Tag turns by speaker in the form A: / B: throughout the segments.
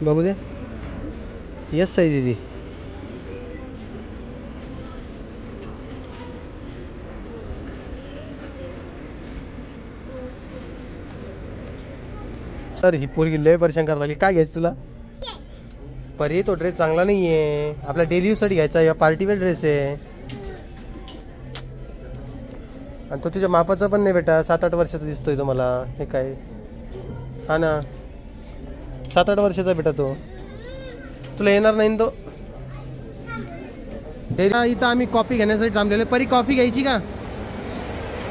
A: बघू दे. Yes size आहे ती. तर ही पोरगी लय परेशान करायला लागली. काय घ्यायचं तुला? परी तो ड्रेस चांगला नाही आहे, आपला डेली यूजसाठी घ्यायचा. या पार्टीवेअर ड्रेस आहे आणि तो तुझ्या मापाचा पण नाही बेटा. 7-8 वर्षाचा दिसतोय तो मला. हे काय? हा ना, 7-8 वर्षाचा बेटा तो. तुला येणार नाही तो. डेली इथं आम्ही कॉफी घेण्यासाठी थांबलेलो. परी कॉफी घ्यायची का?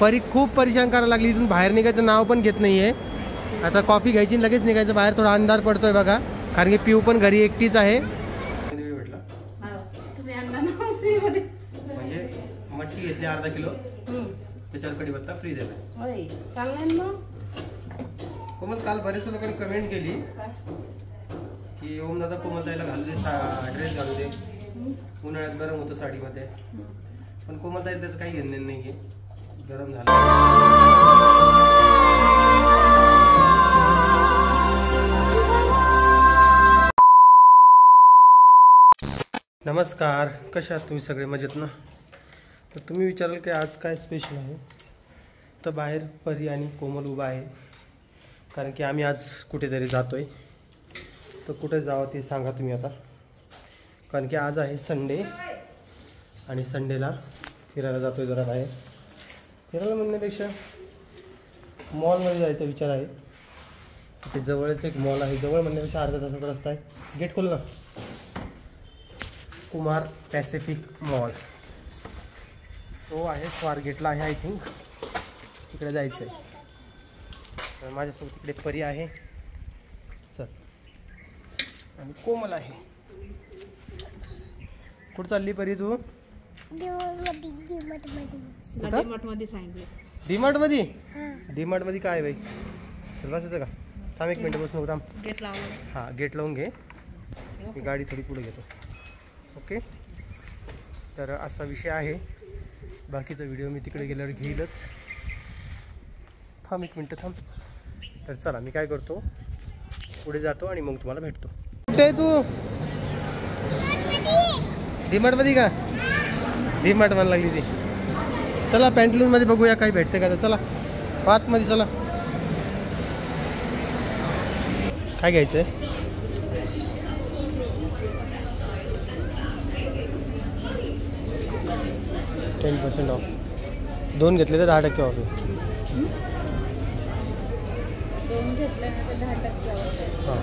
A: परी खूप परेशान करायला लागली. इथून बाहेर निघायचं नाव पण घेत नाही आहे. आता कॉफी घ्यायची आणि लगेच निघायचं बाहेर. थोडा अंधार पडतोय बघा, कारण की पिऊ पण घरी एकटीच आहे. म्हणजे मटकी घेतली अर्धा किलो, त्याच्यावर कढीपत्ता फ्री झाला. कोमल काल बरेच लोकांनी कमेंट केली की ओम दादा कोमल ताईला घालू दे, ड्रेस घालू दे, उन्हाळ्यात गरम होतं साडीमध्ये. पण कोमल ताई त्याचं काही घेणं नाही की गरम झालं. नमस्कार, कशा आहात तुम्ही सगळे? मजेत ना? तर तुम्ही विचाराल की आज काय स्पेशल आहे, तर बाहेर परी आणि कोमल उभा आहे, कारण की आम्ही आज कुठेतरी जातो आहे. तर कुठे जावं ते सांगा तुम्ही आता, कारण की आज आहे संडे आणि संडेला फिरायला जातो आहे. जरा बाहेर फिरायला म्हणण्यापेक्षा मॉलमध्ये जायचा विचार आहे. तिथे जवळच एक मॉल आहे, जवळ म्हणण्यापेक्षा अर्धा तासाचा रस्ता आहे. गेट खोल ना. कुमार पॅसिफिक मॉल तो आहे स्वारगेटला आहे आय थिंक. तिकडे जायचं आहे. तर माझ्यासोबत तिकडे परी आहे चल, आणि कोमल आहे. कुठं चालली परी तू? डीमार्ट मध्ये. डीमार्ट मध्ये काय बाई? चल बसायचं का? थांब 1 मिनिट बसून थांब.
B: गेट लावून.
A: हां गेट लावून घे. मी गाडी थोडी पुढे घेतो. ओके, तर असा विषय आहे. बाकीचा व्हिडिओ मी तिकडे गेल्यावर घेईलच. थांब 1 मिनटं थांब. तर चला मी काय करतो, पुढे जातो आणि मग तुम्हाला भेटतो. कुठे आहे तू? डीमार्टमध्ये का? डीमार्ट म्हणायला लागली ती. चला पॅन्टलूनमध्ये बघूया काही भेटते का. तर चला आतमध्ये चला. काय घ्यायचं आहे? %10 ऑफ. 2 घेतले तर 10% ऑफ आहे.
B: 2 घेतले तर 10% ऑफ.
A: हां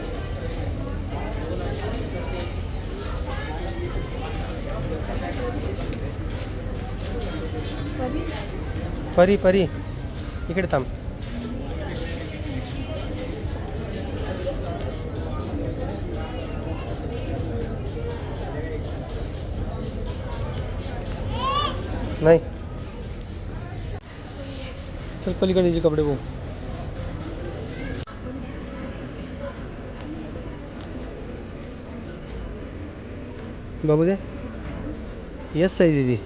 A: परी परी इकडे थांब. नाही चल पलीकडे कपडे बघू. बघू दे. यस साईज आहे ती.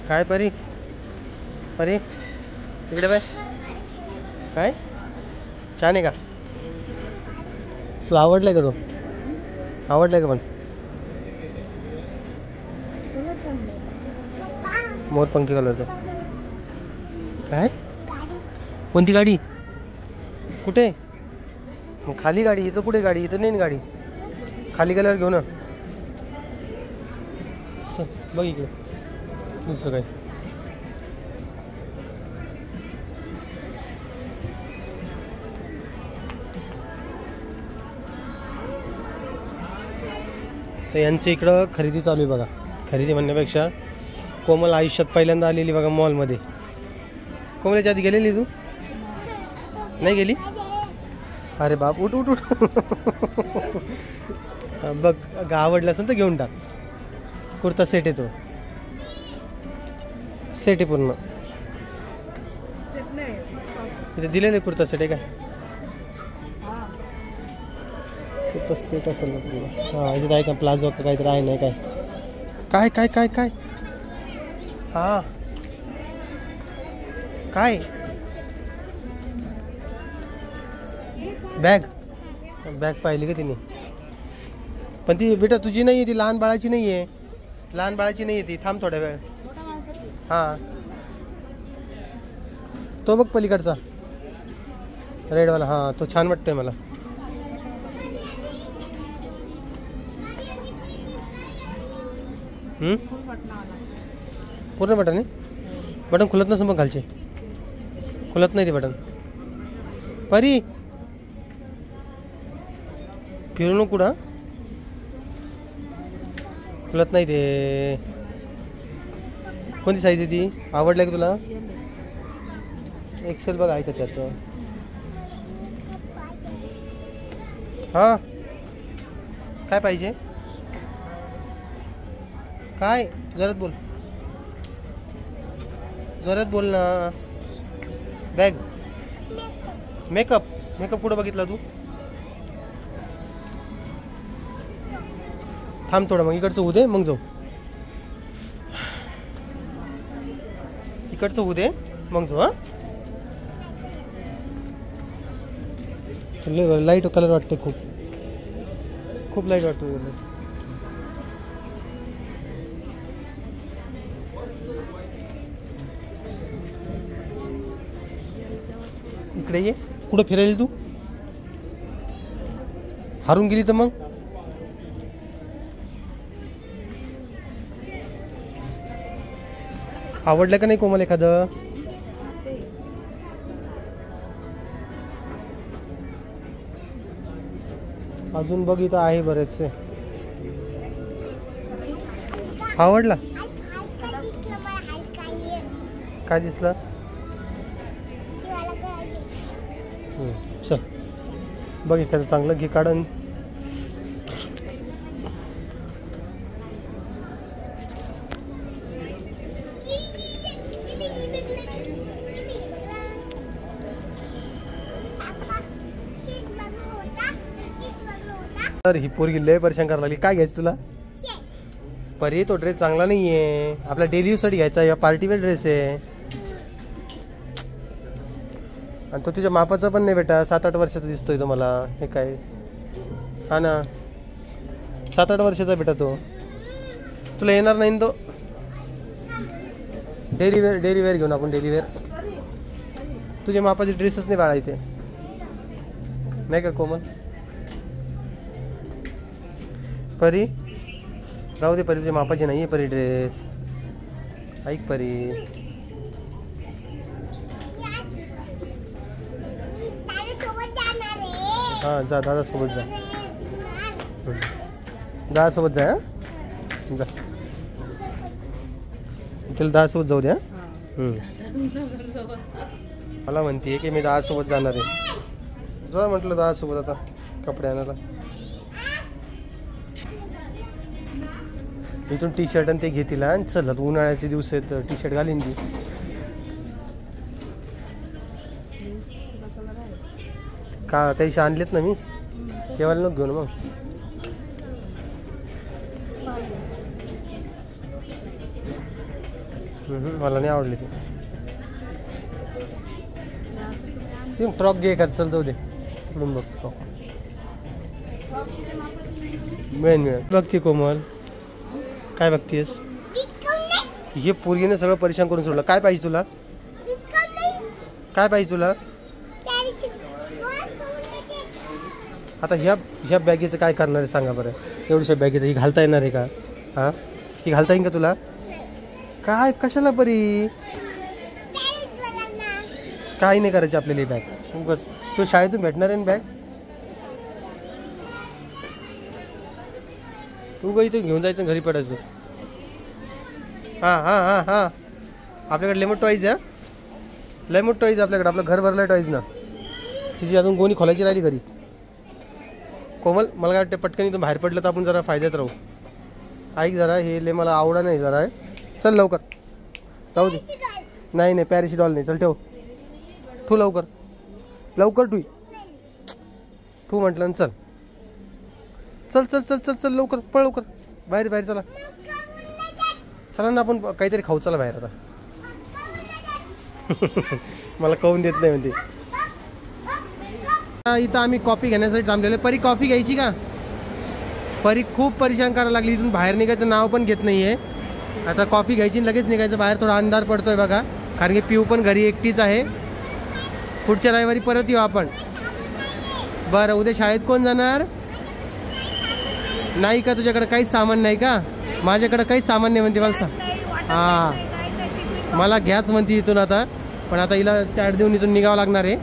A: काय परी? परी इकडे बाय. काय छान आहे का? तुला आवडलाय का? तो आवडलाय का? पण मोरपंखी कलरचा. काय? कोणती गाडी? कुठे? मग खाली गाडी. इथं कुठे गाडी? इथं नाही गाडी. खाली गेल्यावर घेऊ ना. चल बघ इकडे दुसरं काय. तर यांची इकडं खरेदी चालू आहे बघा. खरेदी म्हणण्यापेक्षा कोमल आयुष्यात पहिल्यांदा आलेली बघा मॉलमध्ये. कोमलच्या आधी गेलेली तू? नाही गेली? अरे बाप, उठ उठ उठ. बघ आवडलं असेल तर घेऊन टाक. कुर्ता सेट आहे तो. सेट आहे पूर्ण. इथे दिलेलं आहे कुर्ता सेट आहे का? कुर्ता सेट असेल ना पूर्ण. हां याच्यात आहे का प्लाझो का काहीतरी आहे नाही काय काय काय काय काय हां काय बॅग बॅग पाहिली का तिने पण ती बेटा तुझी नाही आहे ती लहान बाळाची नाही आहे लहान बाळाची नाही आहे ती थांब थोड्या वेळ हां तो बघ पलीकडचा रेडवाला हां तो छान वाटतोय मला पूर्ण बटन आहे बटन खुलत नसेल मग खालचे खुलत नाही ते बटन परी फिरू नको कुठं खुलत नाही ते कोणती साईज आहे ती आवडलं की तुला एक्सेल बघ आहे का त्यात हां काय पाहिजे काय जोरात बोल जोरात बोल ना बॅग मेकअप मेकअप कुठं बघितला तू थांब थोडं मग इकडचं होऊ दे मग जाऊ इकडचं होऊ दे मग जाऊ हां लाईट कलर वाटते खूप खूप लाईट वाटतो इकडे ये कुठं फिरायला तू हारून गेली तर मग आवडलं का नाही कोमल एखादं अजून बघ इथं आहे बरेचसे आवडला काय दिसलं चल बघ एखादं चांगलं घे काढून तर ही पोरगी लय परेशान करायला लागली काय घ्यायचं तुला परी तो ड्रेस चांगला नाही आहे आपला डेली यूजसाठी घ्यायचा या पार्टीवेअर ड्रेस आहे आणि तो तुझ्या मापाचा पण नाही बेटा 7-8 वर्षाचा दिसतोय तो मला हे काय हा ना 7-8 वर्षाचा बेटा तो तुला येणार नाही तो डेली वेअर घेऊन आपण डेली वेअर तुझ्या मापाचे ड्रेसच नाही बाळा इथे नाही का कोमल परी राहू दे परी तुझ्या मापाची नाही आहे परी ड्रेस ऐक परी हां जा दादासोबत जा दादासोबत जा हां जा तिला दादासोबत जाऊ द्या मला म्हणते की मी दादासोबत जाणार आहे जा म्हटलं दादासोबत आता कपडे आणायला इथून टी शर्ट आणि ते घेतील आणि चल उन्हाळ्याचे दिवस आहेत टी शर्ट घालीन ती का त्या दिवशी आणलेत ना मी तेव्हाला नको घेऊन मग मला नाही आवडली ती फ्रॉक घे का चल जाऊ दे तिकडून बघ फ्रॉक मिळेल बघते कोमल काय बघतेस हे पोरगीने सगळं परेशान करून सोडलं काय पाहिजे तुला काय पाहिजे तुला आता ह्या बॅगेचं काय करणार आहे सांगा बरं एवढ्याशा बॅगेचं ही घालता येणार आहे का हां ही घालता येईन का तुला काय कशाला बरी काही नाही करायची आपल्याला ही बॅग उगाच तो शाळेतून भेटणार आहे ना बॅग उगा इथे घेऊन जायचं घरी पडायचं हां हां हां हां आपल्याकडे लेमन टॉईज आहे लेमन टॉईज आपल्याकडे आपलं घर भरलं टॉईज ना तिची अजून गोणी खोलायची राहिली घरी कोमल मला काय वाटतं पटकन इथून बाहेर पडलं तर आपण जरा फायद्यात राहू ऐक जरा हे ले मला आवडा नाही जरा चल लवकर राहू दे नाही नाही पॅरिसी डॉल नाही चल ठेव ठू लवकर लवकर ठू म्हटलं ना चल चल चल चल चल चल लवकर पळ लवकर बाहेर बाहेर चला चला ना आपण काहीतरी खाऊ चला बाहेर आता मला खाऊन देत नाही म्हणते इथं आम्ही कॉफी घेण्यासाठी थांबलेलो परी कॉफी घ्यायची का परी खूप परेशान करायला लागली इथून बाहेर निघायचं नाव पण घेत नाही आहे आता कॉफी घ्यायची आणि लगेच निघायचं बाहेर थोडा अंधार पडतोय बघा कारण की पिऊ पण घरी एकटीच आहे पुढच्या रविवारी परत येऊ आपण बरं उद्या शाळेत कोण जाणार नाही का तुझ्याकडे काहीच सामान नाही का माझ्याकडे काहीच सामान नाही म्हणते मला सांग हां मला घ्याच म्हणते इथून आता पण आता हिला चाट देऊन इथून निघावं लागणार आहे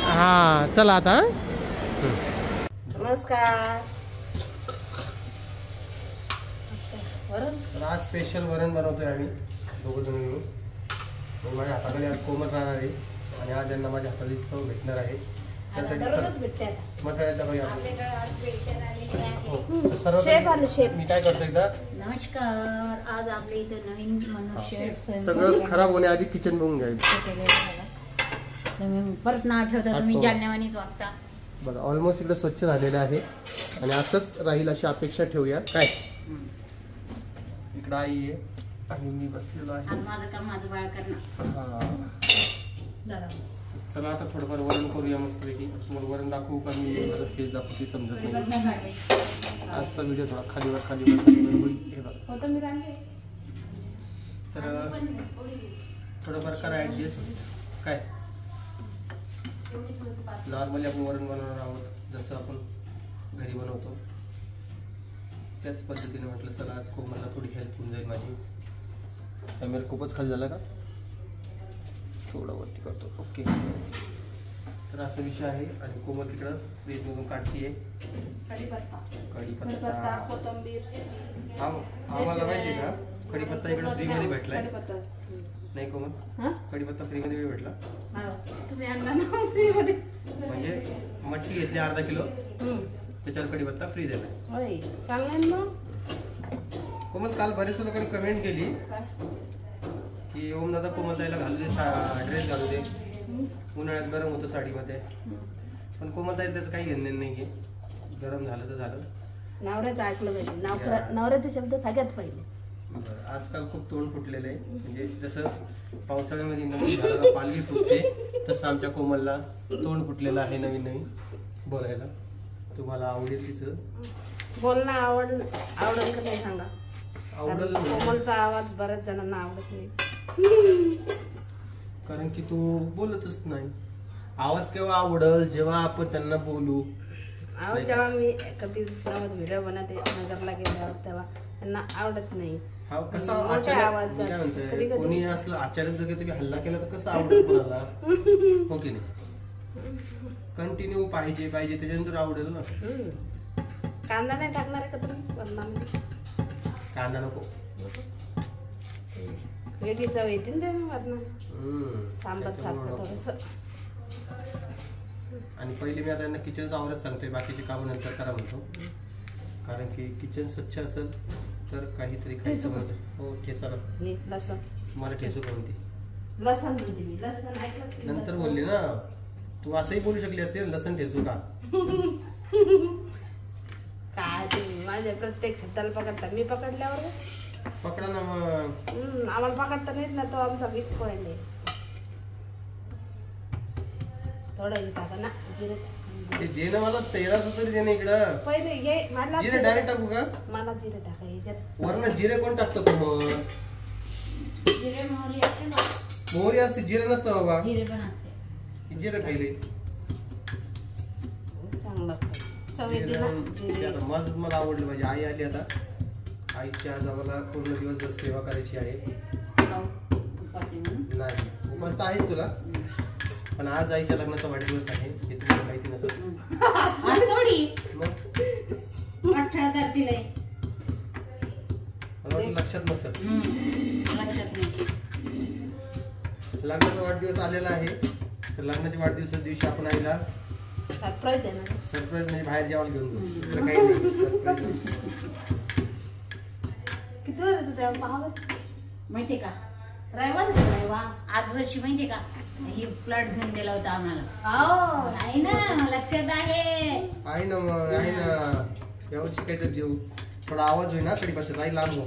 A: हां चला आता
B: नमस्कार
A: तर आज स्पेशल वरण बनवतोय आम्ही दोघं जण मिळून माझ्या हाताखाली आज कोमल राहणार आहे आणि आज यांना माझ्या हाताची चव भेटणार आहे त्यासाठी मसाल्याचा मी काय करतो एकदा
B: नमस्कार आज आपल्या इथं नवीन मनुष्य
A: सगळं खराब होण्याआधी किचन बघून घ्यायचं
B: तुम्ही परत ना आठवता तुम्ही जालन्यावानीच वागता
A: बघा ऑलमोस्ट इकडे स्वच्छ झालेलं आहे आणि असंच राहील अशी अपेक्षा ठेवूया काय इकडं आई आहे आणि मी बसलेलो आहे
B: आज माझं काम माझं बाळ करणं
A: हा चला आता थोडंफार वरण करूया मस्तपैकी तुम्हाला वरण दाखवू का मी फेस दाखवू ती समजत नाही आजचा व्हिडिओ थोडा खालीवर होईल हे बघा तर थोडंफार करा ॲडजस्ट काय नॉर्मली आपण वरण बनवणार आहोत जसं आपण घरी बनवतो त्याच पद्धतीने म्हटलं चला आज खूप मला थोडी हेल्प होऊन जाईल माझी कॅमेरा खूपच खाली झाला का थोडा वरती करतो ओके तर असा विषय आहे आणि कोमल तिकडं फ्रीजमधून काढतीये कढीपत्ता आम्हाला माहिती आहे का कढीपत्ता इकडं फ्रीमध्ये भेटलाय नाही कोमल कढीपत्ता फ्रीमध्ये भेटला
B: तुम्ही आणला ना फ्रीमध्ये
A: म्हणजे मटकी घेतली अर्धा किलो त्याच्यावर कढीपत्ता फ्री दिलाय
B: चांगला
A: कोमल काल बरेच लोकांनी कमेंट केली की ओम दादा कोमल ताईला घालू दे ड्रेस घालू दे उन्हाळ्यात गरम होतं साडीमध्ये पण कोमल ताईला त्याचं काही घेणं नाही आहे गरम झालं तर झालं
B: नवऱ्याचं ऐकलं पाहिजे नवऱ्याचे शब्द सगळ्यात पहिले
A: बरं आजकाल खूप तोंड फुटलेलं आहे म्हणजे जसं पावसाळ्यामध्ये नवीन झाडाला पालवी फुटते तसं आमच्या कोमलला तोंड फुटलेलं आहे नवीन बोलायला तुम्हाला आवडेल तिचं
B: बोलणं आवडेल का नाही सांगा
A: आवडेल
B: कोमलचा आवाज बऱ्याच जणांना आवडत नाही
A: कारण की तू बोलतच नाही आवाज केव्हा आवडल जेव्हा आपण त्यांना बोलू
B: जेव्हा मी कधी व्हिडिओ बनवते नगरला गेल्यावर तेव्हा त्यांना आवडत नाही
A: हा कसा काय म्हणतोय कोणी असलं आचार्य जर तुम्ही हल्ला केला तर कसं आवडेल कोणाला हो की नाही कंटिन्यू पाहिजे त्याच्यानंतर आवडेल ना
B: कांदा नाही टाकणार आहे का तुम्ही वरणामध्ये
A: कांदा नको
B: वेगळी चव येते ना वरणात सांबर सारखं थोडस
A: आणि पहिले मी आता यांना किचनचा आवडच सांगतोय बाकीचे काम नंतर करा म्हणतो कारण की किचन स्वच्छ असेल तर काहीतरी खायचं म्हणतो हो ठेसा ना
B: लसण
A: मला ठेसू म्हणते
B: लसण म्हणते मी लसण ऐकलं
A: नंतर बोलली ना तू असंही बोलू शकली असते लसण ठेसू का
B: काय तुम्ही माझ्या प्रत्येक शब्दाला पकडता मी पकडल्यावर
A: पकडा ना मग
B: आम्हाला पकडता नाहीत ना तो आमचा वीक पॉइंट आहे थोडं टाका ना
A: ते जे ना मला 13 तरी दे ना इकडं
B: पहिले हे मला
A: जिरे डायरेक्ट टाकू का
B: मला जिरे टाका याच्यात
A: वरनं जिरे कोण टाकतो का मग
B: जिरे मोहरी असते ना
A: मोहरी असते जिरे नसतं बाबा
B: जिरे पण असते
A: जिरे खायले
B: चांगलं
A: आता माझंच मला आवडलं पाहिजे आई आली आता आईची आज आम्हाला पूर्ण दिवसभर सेवा करायची आहे नाही उपास तर आहेच तुला पण आज आईच्या लग्नाचा वाढदिवस आहे हे तुम्हाला माहिती नसेल लक्षात नसेल लग्नाचा वाढदिवस आलेला आहे तर लग्नाच्या वाढदिवसाच्या दिवशी आपण आईला
B: सरप्राईज आहे ना
A: सरप्राईज म्हणजे बाहेर जेवायला घेऊन जाऊ काही नाही सरप्राईज
B: किती वर तू त्या पाहावं माहितीये का
C: आज वर्षी माहितीये का हे प्लॉट घेऊन दिला होता आम्हाला.
B: हो
C: आहे ना लक्षात आहे.
A: आहे ना मग आहे ना. यावर्षी काहीतरी देऊ. थोडा आवाज होईल ना कढीपत्त्याचा. आई लांब हो.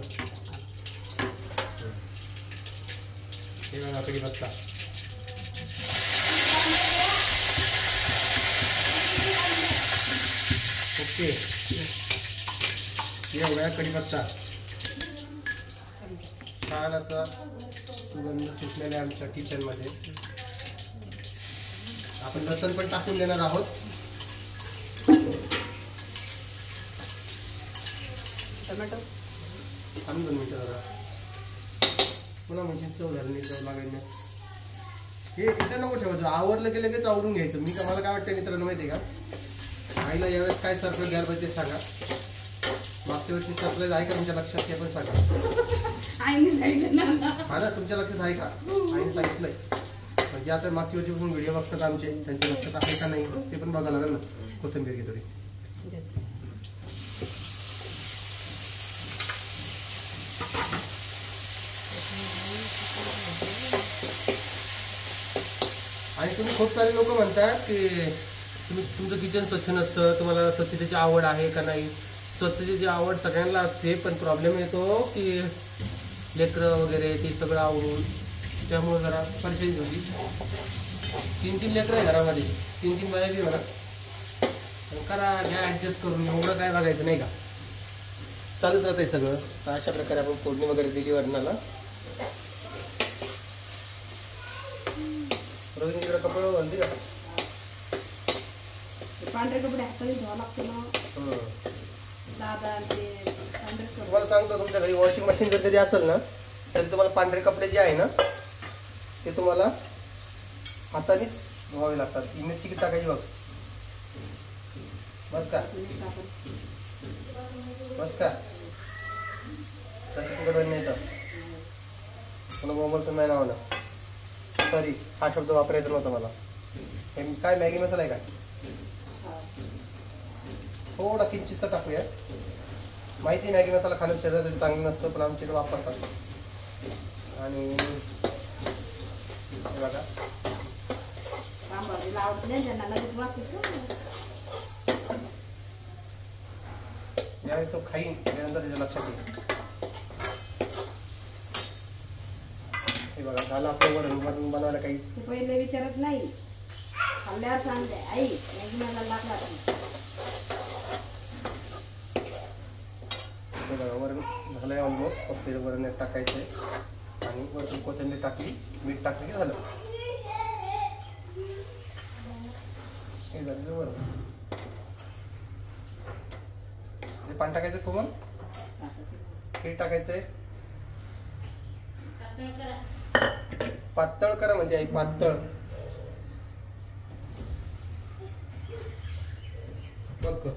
A: हे बघा कढीपत्ता. ओके हे बघा कढीपत्ता. छान असा सुगंध सुटलेला आहे आमच्या किचन मध्ये. आपण लसण पण टाकून देणार आहोत.
B: टोमॅटो
A: आम्ही 2 मिनिटं जरा पुन्हा म्हणजे चव झाली चव लागायला. हे इथं नको ठेवायचं. आवरलं की लगेच आवरून घ्यायचं. मला काय वाटतं मित्रांनो माहिती आहे का, आईला यावेळेस काय सरप्राईज द्यायला पाहिजे सांगा. मागच्या वर्षी सरप्राईज आहे का तुमच्या लक्षात ते पण सांगा.
B: आईने सांगितलं ना.
A: हा ना तुमच्या लक्षात आहे का. आईने सांगितलंय म्हणजे आता मागच्या वर्षीपासून व्हिडिओ बघतात आमचे. त्यांच्या लक्षात आहे का नाही ते पण बघायला लागेल ना. कोथिंबीर घे थोडी. आणि तुम्ही खूप सारे लोक म्हणतात की तुमचं किचन स्वच्छ नसतं. तुम्हाला स्वच्छतेची आवड आहे का नाही. स्वच्छतेची आवड सगळ्यांना असते पण प्रॉब्लेम येतो की लेकरं वगैरे ते सगळं आवडून त्यामुळे जरा परेशानी होती. 3 लेकरं आहे घरामध्ये. 3 बाया बी म्हणा करा घ्या ॲडजस्ट करून. एवढं काय बघायचं नाही का. चालूच राहत आहे सगळं. तर अशा प्रकारे आपण फोडणी वगैरे दिली वरणाला. रोहिणी इकडे कपडे घालते का.
B: पांढरे कपडे हाताने धुवा लागतो ना दादा. ते पांढरे कपडे
A: तुम्हाला सांगतो तुमच्या घरी वॉशिंग मशीन जर कधी असेल ना तर तुम्हाला पांढरे कपडे जे आहे ना ते तुम्हाला हातानेच धुवावे लागतात. ही मिरची किती टाकायची बघ. बस का बस का तसं तिकडे नाही तर मला मोबाईलचं नाही नाव ना. सॉरी हा शब्द वापरायचा नव्हता मला. हे काय मॅगी मसाला आहे काय. थोडा किंचितसा टाकूया. माहिती मॅगी मसाला खाणं शरीरासाठी चांगलं नसतं पण आमच्याकडे वापरतात. आणि हे बघा ज्यावेळेस तो खाईन त्यानंतर त्याच्या लक्षात येईल. हे बघा झालं आपलं वरण बनवायला काही
B: पहिले विचारत नाही. खाल्ल्यावर सांगते आई मॅगी मला लागला.
A: हे बघा वरण झालं आहे ऑलमोस्ट. फक्त ते वरण टाकायचं आहे आणि वरतून कोथिंबीर टाकली मीठ टाकलं की झालं. हे झालं वरण. ते पाणी टाकायचं कोमल. पीठ टाकायचंय. पातळ करा म्हणजे आई पातळ. बघ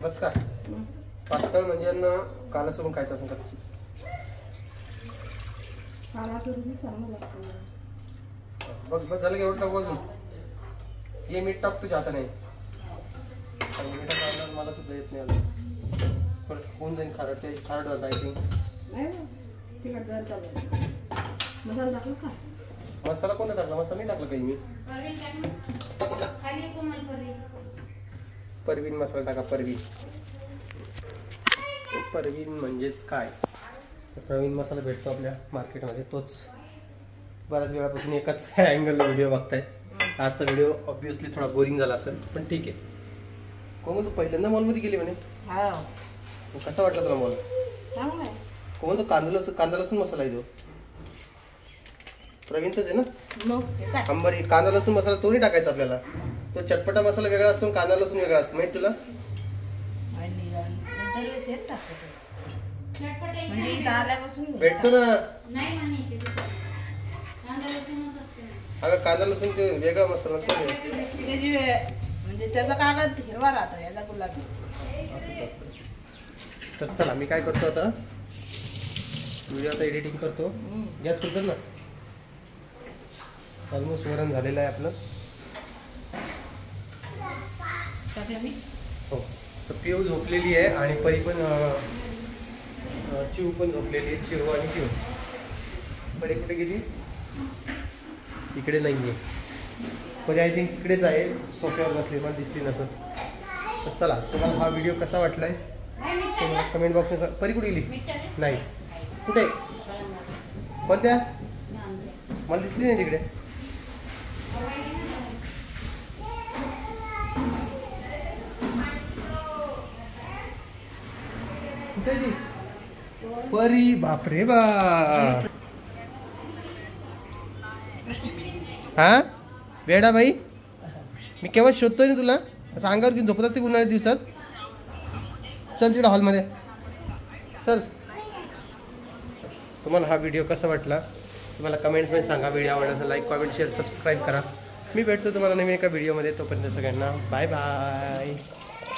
A: बस का. पातळ म्हणजे ना काला चुरून खायचं असं का. बघ बस झालं की एवढं टाकू अजून. हे मीठ टाक तुझ्या हाताने. मीठ मला सुद्धा येत नाही अजून. होऊन जाईल खारट. ते खारट झालं आय थिंक.
B: मसाला टाकला का.
A: मसाला कोणता टाकला. मसाला नाही टाकला काही मी. परवीन मसाला टाका. परवीन म्हणजेच काय. प्रवीण मसाला भेटतो आपल्या मार्केटमध्ये. तोच बऱ्याच वेळापासून एकाच अँगलला व्हिडिओ बघताय. आजचा व्हिडिओ ऑब्विसली थोडा बोरिंग झाला असेल पण ठीक आहे. कोमल तू पहिल्यांदा मॉलमध्ये गेली म्हणे. कसा वाटला तुला मॉल. कोमल तो कांदा लसूण मसाला आहे तो प्रवीणचाच आहे ना. अंबरी कांदा लसूण मसाला तो नाही टाकायचा आपल्याला. तो चटपटा मसाला वेगळा असतो कांदा लसूण वेगळा असतो माहिती तुला.
B: म्हणजे इथं आल्यापासून
A: भेटतो ना. अगं कांदा लसूण ते वेगळा मसाला
B: म्हणजे त्याचा कागद हिरवा राहतो याचा गुलाबी.
A: तर चला मी काय करतो आता व्हिडिओ आता एडिटिंग करतो. गॅस करतो ना. ऑलमोस्ट वरण झालेलं आहे आपलं.
B: टाकलं मी.
A: हो तर पिऊ झोपलेली आहे आणि परी पण चिऊ पण झोपलेली आहे. चिऊ आणि पिऊ. परी कुठे गेली? इकडे नाही आहे. परी आय थिंक इकडेच आहे, सोफ्यावर बसली, पण दिसली नसत. तर चला, तुम्हाला हा व्हिडिओ कसा वाटला आहे कमेंट बॉक्समध्ये. परी कुठे गेली? नाही. कुठे? कोणत्या? मला दिसली नाही तिकडे. कुठे ती? परी, बापरे बा. हा वेडा बाई, मी केव्हा शोधतोय ना तुला. असं अंगावर घेऊन झोपत असते उन्हाळ्यात दिवसात. चल तिकडे हॉलमध्ये चल. तुम्हाला हा व्हिडिओ कसा वाटला तुम्हाला कमेंट्समध्ये सांगा. व्हिडिओ आवडला तर लाईक, कॉमेंट, शेअर, सबस्क्राईब करा. मी भेटतो तुम्हाला नवीन एका व्हिडिओमध्ये. तोपर्यंत सगळ्यांना बाय बाय.